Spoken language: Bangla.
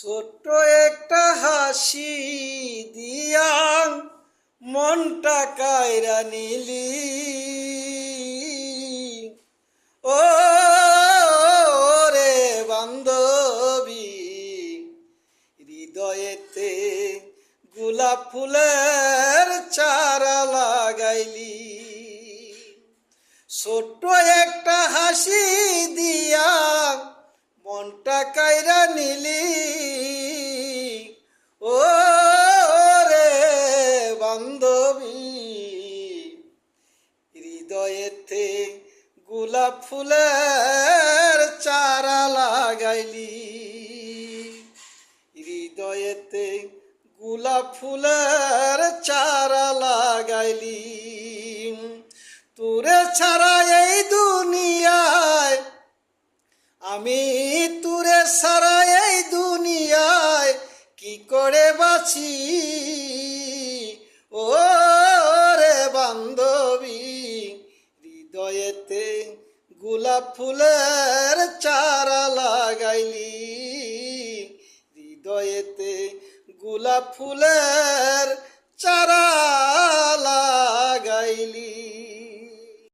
ছোট্ট একটা হাসি দিয়া মনটা কায়রা নিলি। ও রে বান্ধবী, হৃদয়েতে গোলাপ ফুলের চারা লাগাইলি। ছোট্ট একটা হাসি দিয়া মনটা কায়রা নিলি। ও রে বান্ধবী, হৃদয়েতে গোলাপ ফুলের চারা লাগাইলি। হৃদয়েতে গোলাপ ফুলের চারা লাগাইলি। তোরে ছাড়া এই দুনিয়ায়, আমি তোরে ছাড়া এই দুনিয়ায় কি করে বাঁচি। ও রে বান্ধবী, হৃদয়েতে গোলাপ ফুলের চারা লাগাইলি। হৃদয়েতে গোলাপ ফুলের চারা লাগাইলি।